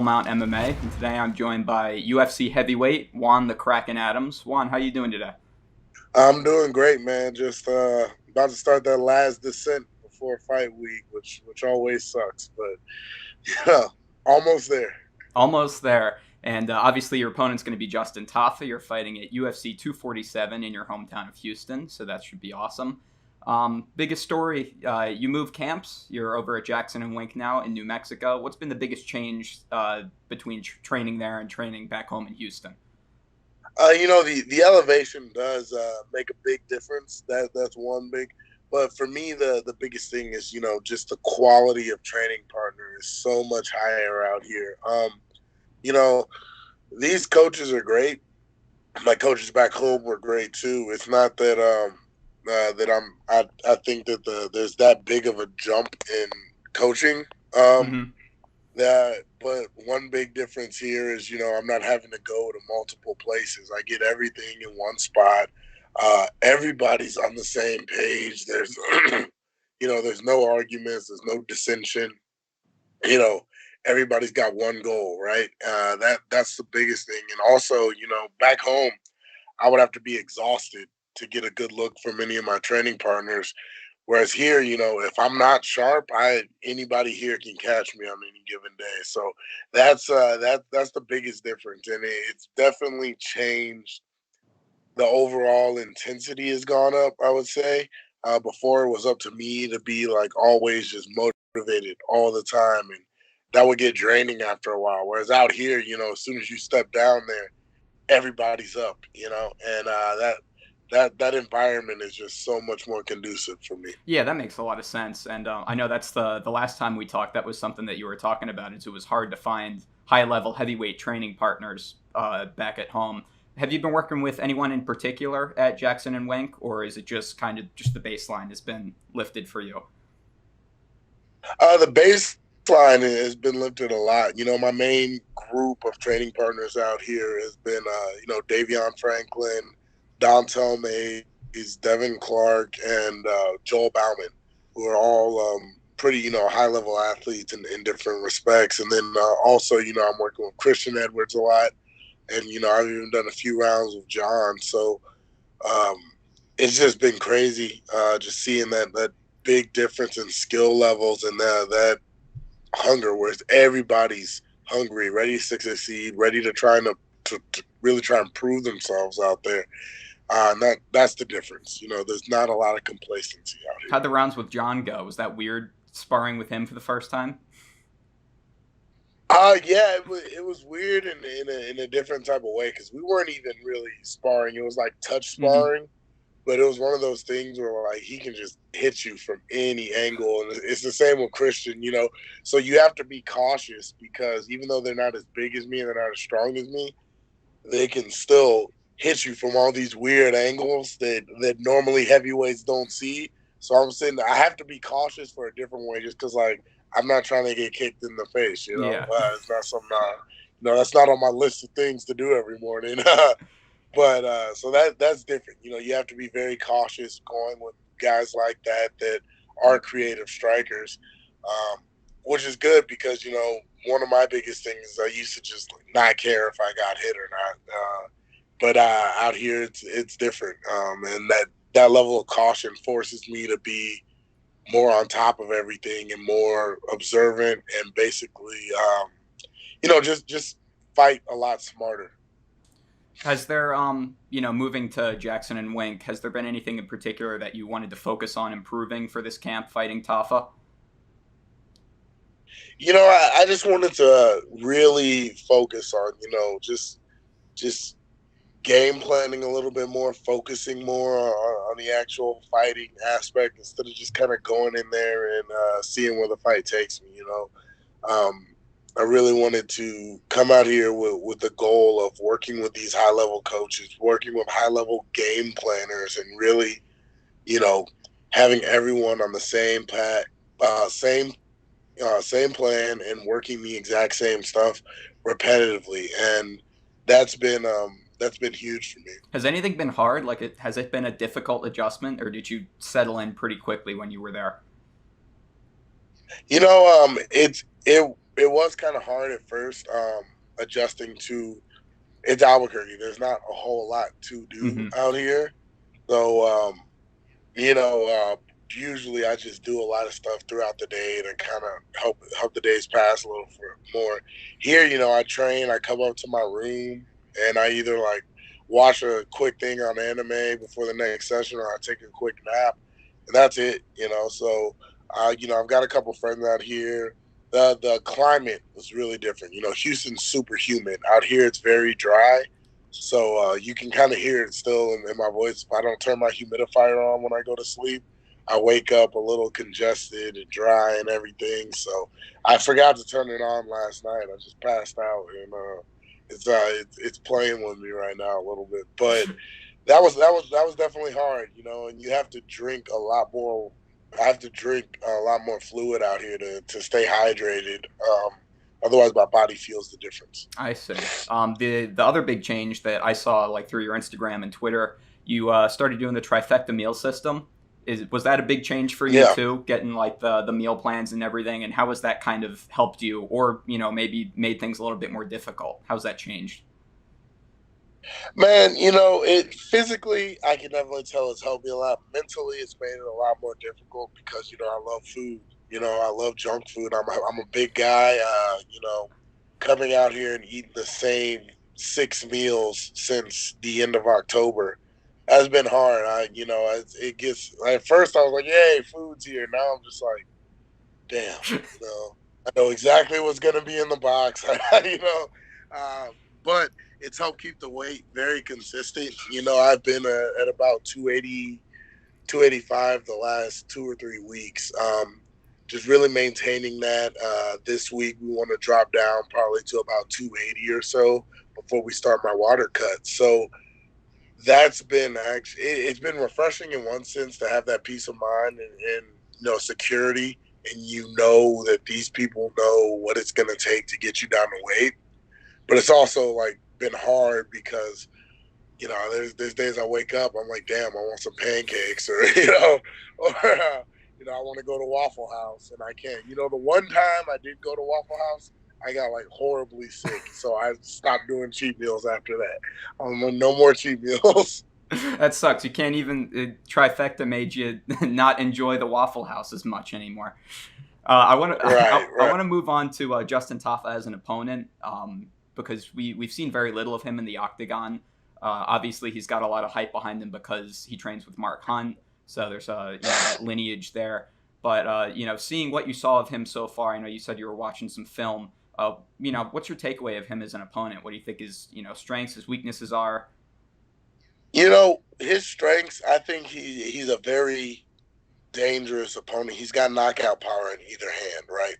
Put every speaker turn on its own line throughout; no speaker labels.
Mount MMA, and today I'm joined by UFC heavyweight Juan the Kraken Adams. Juan, how you doing today?
I'm doing great, man. Just about to start that last descent before fight week, which always sucks, but yeah, almost there.
Almost there. And obviously, your opponent's going to be Justin Tafa. You're fighting at UFC 247 in your hometown of Houston, so that should be awesome. Biggest story, you moved camps. You're over at Jackson and Wink now in New Mexico. What's been the biggest change between training there and training back home in Houston?
The elevation does make a big difference. That's one big. But for me, the biggest thing is just the quality of training partner is so much higher out here. You know, these coaches are great. My coaches back home were great too. It's not that I think that there's that big of a jump in coaching.
Mm-hmm.
But one big difference here is I'm not having to go to multiple places. I get everything in one spot. Everybody's on the same page. There's there's no arguments. There's no dissension. You know, everybody's got one goal, right? That's the biggest thing. And also, back home, I would have to be exhausted to get a good look from any of my training partners. Whereas here, if I'm not sharp, anybody here can catch me on any given day. So that's the biggest difference, and it's definitely changed. The overall intensity has gone up, I would say. Before it was up to me to be like always just motivated all the time, and that would get draining after a while. Whereas out here, as soon as you step down there, everybody's up, and that environment is just so much more conducive for me.
Yeah, that makes a lot of sense. And I know that's the last time we talked. That was something that you were talking about. Is it was hard to find high level heavyweight training partners back at home. Have you been working with anyone in particular at Jackson and Wink, or is it just kind of just the baseline has been lifted for you?
The baseline has been lifted a lot. My main group of training partners out here has been, Davion Franklin, Dontel Mays, Devin Clark, and Joel Bauman, who are all pretty, high level athletes in different respects. And then also, I'm working with Christian Edwards a lot. And, I've even done a few rounds with John. So um, it's just been crazy just seeing that big difference in skill levels and that hunger, where everybody's hungry, ready to succeed, ready to to really try and prove themselves out there. And that's the difference. There's not a lot of complacency out here.
How'd the rounds with John go? Was that weird sparring with him for the first time?
Yeah, it was weird in a different type of way because we weren't even really sparring. It was like touch
Mm-hmm.
sparring, but it was one of those things where like he can just hit you from any angle, and it's the same with Christian. So you have to be cautious because even though they're not as big as me and they're not as strong as me, they can still hit you from all these weird angles that normally heavyweights don't see. So I'm saying I have to be cautious for a different way, just because like I'm not trying to get kicked in the face.
Yeah.
It's not something. That's not on my list of things to do every morning. But so that's different. You have to be very cautious going with guys like that are creative strikers, which is good because one of my biggest things is I used to just not care if I got hit or not. But out here it's different, and that level of caution forces me to be more on top of everything and more observant and basically, just fight a lot smarter.
Has there, moving to Jackson and Wink, has there been anything in particular that you wanted to focus on improving for this camp fighting Tafa?
I just wanted to really focus on, just game planning a little bit more, focusing more on the actual fighting aspect instead of just kind of going in there and seeing where the fight takes me. Um, I really wanted to come out here with the goal of working with these high level coaches, working with high level game planners, and really, you know, having everyone on the same plan and working the exact same stuff repetitively, and that's been huge for me.
Has anything been hard? Has it been a difficult adjustment, or did you settle in pretty quickly when you were there?
It's it was kind of hard at first, adjusting to it's Albuquerque. There's not a whole lot to do
Hmm.
out here, so you know, usually I just do a lot of stuff throughout the day to kind of help the days pass a little for more. Here, I train. I come up to my room and I either like watch a quick thing on anime before the next session, or I take a quick nap, and that's it. So I've got a couple friends out here. The climate was really different. Houston's super humid. Out here, it's very dry. So you can kind of hear it still in my voice. If I don't turn my humidifier on when I go to sleep, I wake up a little congested and dry and everything. So I forgot to turn it on last night. I just passed out, and it's playing with me right now a little bit. But that was definitely hard, and you have to drink a lot more. I have to drink a lot more fluid out here to stay hydrated. Otherwise, my body feels the difference.
I see. The other big change that I saw like through your Instagram and Twitter, you started doing the trifecta meal system. Was that a big change for you
Yeah.
too? Getting like the meal plans and everything, and how has that kind of helped you, or maybe made things a little bit more difficult? How's that changed?
Man, it physically, I can definitely tell it's helped me a lot. Mentally, it's made it a lot more difficult because I love food. I love junk food. I'm a big guy. Coming out here and eating the same 6 meals since the end of October has been hard. It gets at first I was like, "Yay, food's here." Now I'm just like, "Damn," you know. I know exactly what's gonna be in the box. Uh, but it's helped keep the weight very consistent. I've been at about 280, 285 the last 2 or 3 weeks. Just really maintaining that. This week we want to drop down probably to about 280 or so before we start my water cut. So that's been actually it's been refreshing in one sense to have that peace of mind and security, and that these people know what it's going to take to get you down to weight. But it's also like been hard because there's days I wake up, I'm like, damn, I want some pancakes, or or I want to go to Waffle House and I can't. The one time I did go to Waffle House, I got like horribly sick, so I stopped doing cheat meals after that. No more cheat meals.
That sucks. You can't even trifecta made you not enjoy the Waffle House as much anymore. I want to
Right,
I
right.
want to move on to Justin Tafa as an opponent, because we've seen very little of him in the octagon. Obviously, he's got a lot of hype behind him because he trains with Mark Hunt, so there's that lineage there. But seeing what you saw of him so far, I know you said you were watching some film. What's your takeaway of him as an opponent? What do you think his strengths, his weaknesses are?
His strengths, I think he's a very dangerous opponent. He's got knockout power in either hand, right?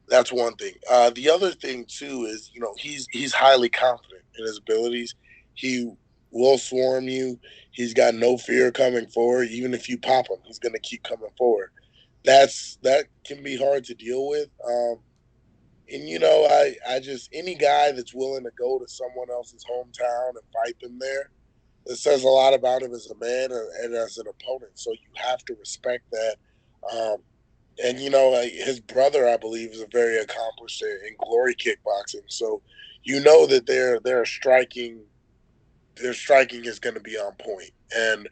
That's one thing. The other thing too is, he's highly confident in his abilities. He will swarm you. He's got no fear coming forward. Even if you pop him, he's going to keep coming forward. That can be hard to deal with. And I just any guy that's willing to go to someone else's hometown and fight them there, it says a lot about him as a man and as an opponent. So you have to respect that. And his brother, I believe, is a very accomplished in glory kickboxing. So that their striking is going to be on point. And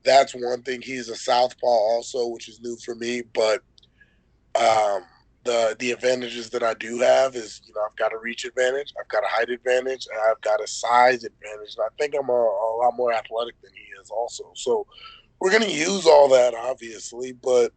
that's one thing. He's a southpaw also, which is new for me. But um, the advantages that I do have is, I've got a reach advantage, I've got a height advantage, and I've got a size advantage. And I think I'm a lot more athletic than he is also. So we're going to use all that, obviously. But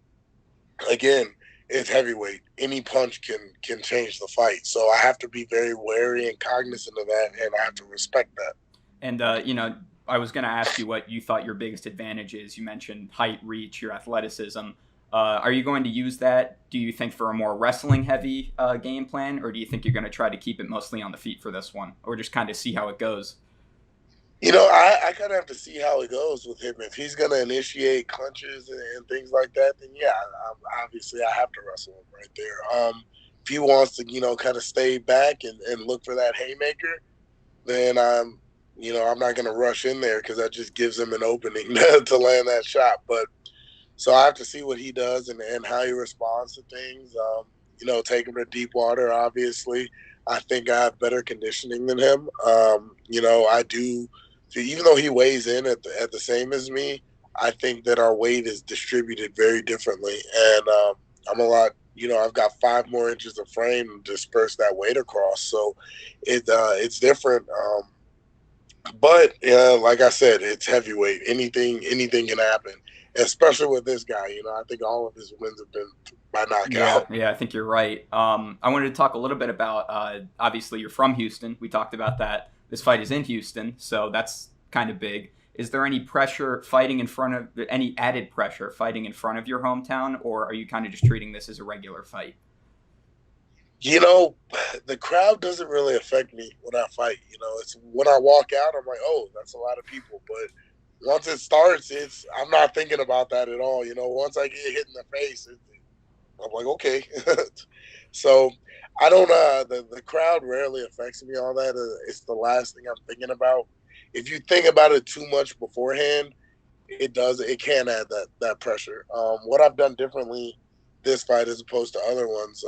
again, it's heavyweight. Any punch can change the fight. So I have to be very wary and cognizant of that, and I have to respect that.
And I was going to ask you what you thought your biggest advantage is. You mentioned height, reach, your athleticism. Are you going to use that, do you think, for a more wrestling heavy game plan, or do you think you're going to try to keep it mostly on the feet for this one, or just kind of see how it goes?
I kind of have to see how it goes with him. If he's going to initiate clinches and things like that, then yeah, obviously I have to wrestle him right there. If he wants to, kind of stay back and look for that haymaker, then I'm not going to rush in there because that just gives him an opening to land that shot. But so I have to see what he does and how he responds to things. take him to deep water. Obviously, I think I have better conditioning than him. I do. Even though he weighs in at the same as me, I think that our weight is distributed very differently, and I'm a lot. I've got 5 more inches of frame to disperse that weight across, so it's different. But like I said, it's heavyweight. Anything can happen, especially with this guy. I think all of his wins have been by
Yeah,
knockout.
yeah, I think you're right. I wanted to talk a little bit about. Obviously, you're from Houston. We talked about that. This fight is in Houston, so that's kind of big. Is there any pressure fighting in front of any added pressure fighting in front of your hometown, or are you kind of just treating this as a regular fight?
You know, the crowd doesn't really affect me when I fight. It's when I walk out, I'm like, oh, that's a lot of people. But once it starts, I'm not thinking about that at all. Once I get hit in the face, I'm like, okay. So I don't. The crowd rarely affects me. All that it's the last thing I'm thinking about. If you think about it too much beforehand, it does. It can add that pressure. What I've done differently this fight as opposed to other ones.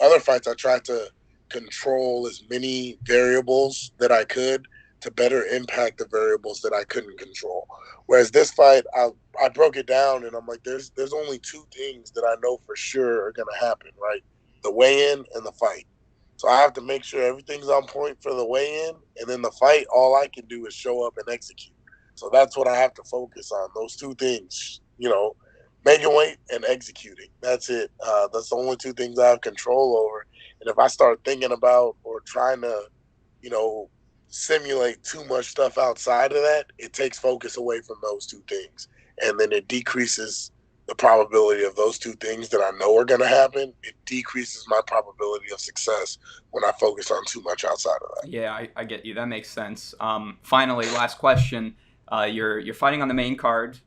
Other fights, I tried to control as many variables that I could to better impact the variables that I couldn't control. Whereas this fight, I broke it down and I'm like, there's only two things that I know for sure are going to happen, right? The weigh-in and the fight. So I have to make sure everything's on point for the weigh-in, and then the fight, all I can do is show up and execute. So that's what I have to focus on. Those two things, making weight and executing. That's it. That's the only two things I have control over. And if I start thinking about or trying to, you know, simulate too much stuff outside of that, it takes focus away from those two things. And then it decreases the probability of those two things that I know are going to happen. It decreases my probability of success when I focus on too much outside of that.
Yeah, I get you. That makes sense. Finally, last question. You're fighting on the main card.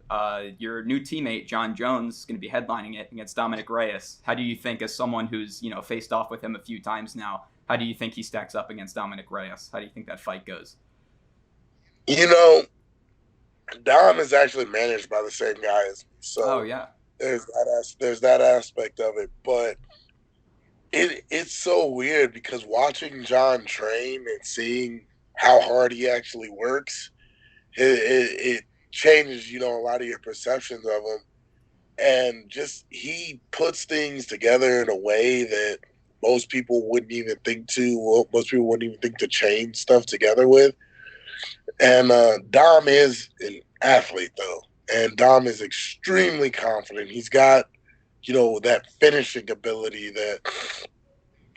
Your new teammate Jon Jones is going to be headlining it against Dominic Reyes. How do you think, as someone who's faced off with him a few times now, how do you think he stacks up against Dominic Reyes? How do you think that fight goes?
You know, Dom is actually managed by the same guy as me,
Oh
so
yeah,
there's that aspect of it. But it's so weird because watching John train and seeing how hard he actually works, it changes a lot of your perceptions of him, and just he puts things together in a way that most people wouldn't even think to chain stuff together with. And Dom is an athlete, though. And Dom is extremely confident. He's got, that finishing ability that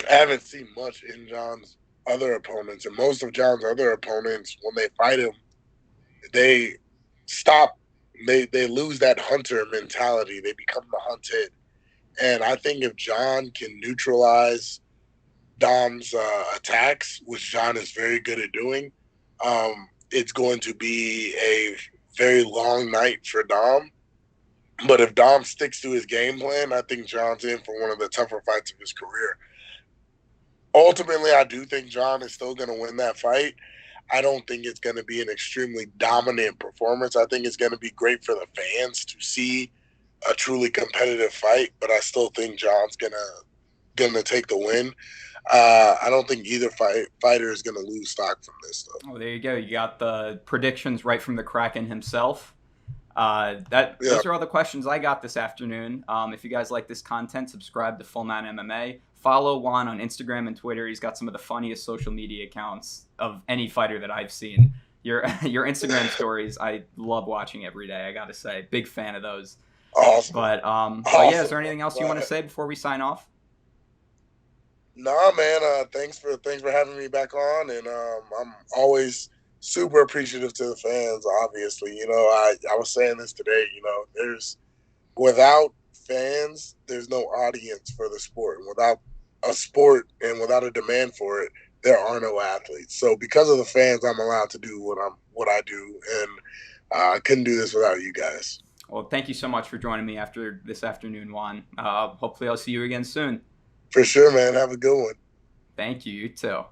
I haven't seen much in John's other opponents. And most of John's other opponents, when they fight him, they stop. They lose that hunter mentality. They become the hunted. And I think if John can neutralize Dom's attacks, which John is very good at doing, it's going to be a very long night for Dom. But if Dom sticks to his game plan, I think John's in for one of the tougher fights of his career. Ultimately, I do think John is still going to win that fight. I don't think it's going to be an extremely dominant performance. I think it's going to be great for the fans to see a truly competitive fight, but I still think John's gonna take the win. I don't think either fighter is gonna lose stock from this though.
oh there you go. You got the predictions right from the Kraken himself. That
Yeah,
those are all the questions I got this afternoon. If you guys like this content, subscribe to Full Mount MMA. Follow Juan on Instagram and Twitter. He's got some of the funniest social media accounts of any fighter that I've seen. Your your Instagram stories, I love watching every day. I gotta say, big fan of those.
awesome,
But yeah, is there
awesome.
anything else you want to say before we sign off?
Nah, man. Thanks for having me back on, and I'm always super appreciative to the fans. Obviously, I was saying this today. There's without fans, there's no audience for the sport. And without a sport and without a demand for it, there are no athletes. So because of the fans, I'm allowed to do what I do, and I couldn't do this without you guys.
Well, thank you so much for joining me after this afternoon, Juan. Hopefully, I'll see you again soon.
For sure, man. Have a good one.
Thank you. You too.